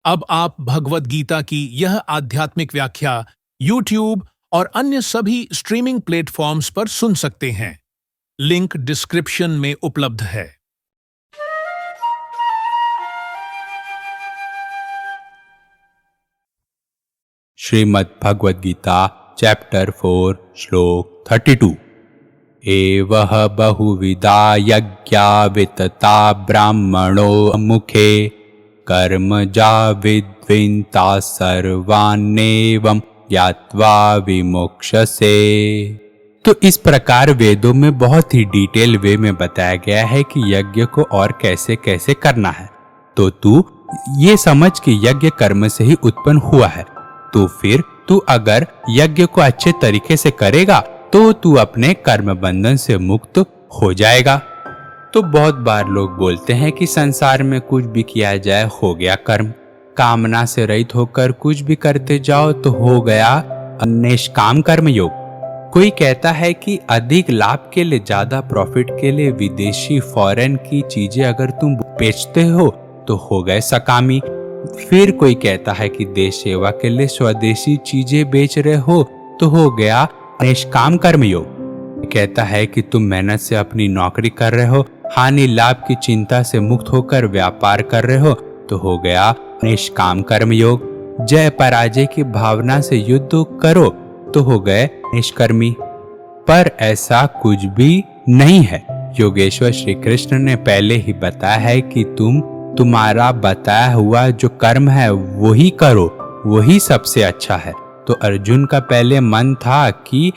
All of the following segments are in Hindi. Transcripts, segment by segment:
अब आप भगवद गीता की यह आध्यात्मिक व्याख्या YouTube और अन्य सभी स्ट्रीमिंग प्लेटफॉर्म्स पर सुन सकते हैं। लिंक डिस्क्रिप्शन में उपलब्ध है। श्रीमद् भगवद गीता चैप्टर 4 श्लोक 32। एवह बहुविधा यज्ञा वितता ब्राह्मणो मुखे कर्मजा विद्विन्ता सर्वान्नेवं ज्ञात्वा विमोक्षसे। तो इस प्रकार वेदों में बहुत ही डिटेल वे में बताया गया है कि यज्ञ को और कैसे कैसे करना है। तो तू ये समझ कि यज्ञ कर्म से ही उत्पन्न हुआ है, तो फिर तू अगर यज्ञ को अच्छे तरीके से करेगा तो तू अपने कर्म बंधन से मुक्त हो जाएगा। तो बहुत बार लोग बोलते हैं कि संसार में कुछ भी किया जाए हो गया कर्म, कामना से रहित होकर कुछ भी करते जाओ तो हो गया निष्काम कर्म योग। कोई कहता है कि अधिक लाभ के लिए, ज्यादा प्रॉफिट के लिए विदेशी फॉरेन की चीजें अगर तुम बेचते हो तो हो गए सकामी। फिर कोई कहता है कि देश सेवा के लिए स्वदेशी चीजें बेच रहे हो तो हो गया निष्काम कर्म योग। कहता है कि तुम मेहनत से अपनी नौकरी कर रहे हो, हानि लाभ की चिंता से मुक्त होकर व्यापार कर रहे हो तो हो गया निष्काम कर्म योग। जय पराजय की भावना से युद्ध करो तो हो गए निष्कर्मी। पर ऐसा कुछ भी नहीं है। योगेश्वर श्री कृष्ण ने पहले ही बताया है कि तुम्हारा बताया हुआ जो कर्म है वही करो, वही सबसे अच्छा है। तो अर्जुन का पहले मन था कि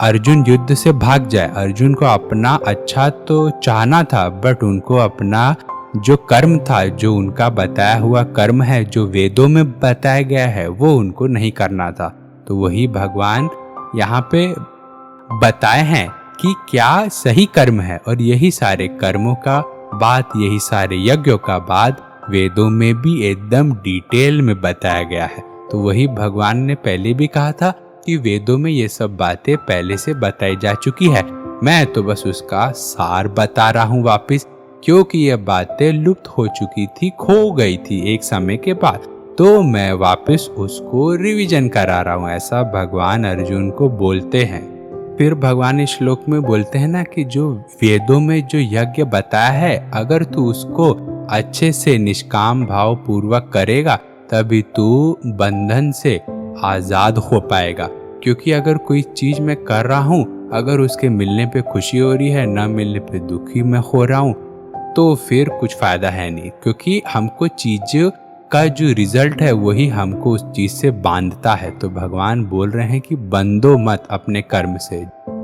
अर्जुन युद्ध से भाग जाए। अर्जुन को अपना अच्छा तो चाहना था, बट उनको अपना जो कर्म था, जो उनका बताया हुआ कर्म है, जो वेदों में बताया गया है, वो उनको नहीं करना था। तो वही भगवान यहाँ पे बताए हैं कि क्या सही कर्म है, और यही सारे कर्मों का बात, यही सारे यज्ञों का बात वेदों में भी एकदम डिटेल में बताया गया है। तो वही भगवान ने पहले भी कहा था कि वेदों में ये सब बातें पहले से बताई जा चुकी है, मैं तो बस उसका सार बता रहा हूँ वापिस, क्योंकि ये बातें लुप्त हो चुकी थी, खो गई थी एक समय के बाद, तो मैं वापिस उसको रिवीजन करा रहा हूँ। ऐसा भगवान अर्जुन को बोलते हैं। फिर भगवान इस श्लोक में बोलते हैं ना कि जो वेदों में जो यज्ञ बताया है, अगर तू उसको अच्छे से निष्काम भाव पूर्वक करेगा तभी तू बंधन से आजाद हो पाएगा। क्योंकि अगर कोई चीज मैं कर रहा हूँ, अगर उसके मिलने पे खुशी हो रही है, ना मिलने पे दुखी मैं हो रहा हूँ, तो फिर कुछ फायदा है नहीं। क्योंकि हमको चीज का जो रिजल्ट है वही हमको उस चीज से बांधता है। तो भगवान बोल रहे हैं कि बंधो मत अपने कर्म से।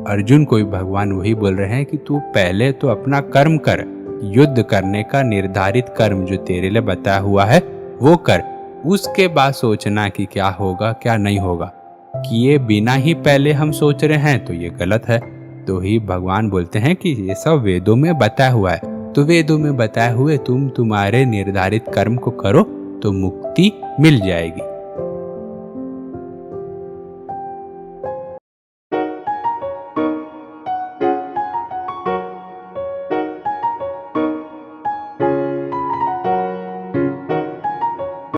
अर्जुन को भी भगवान वही बोल रहे हैं कि तू पहले तो अपना कर्म कर, युद्ध करने का निर्धारित कर्म जो तेरे लिए बताया हुआ है वो कर, उसके बाद सोचना कि क्या होगा क्या नहीं होगा। किए बिना ही पहले हम सोच रहे हैं तो ये गलत है। तो ही भगवान बोलते हैं कि ये सब वेदों में बताया हुआ है, तो वेदों में बताए हुए तुम्हारे निर्धारित कर्म को करो तो मुक्ति मिल जाएगी।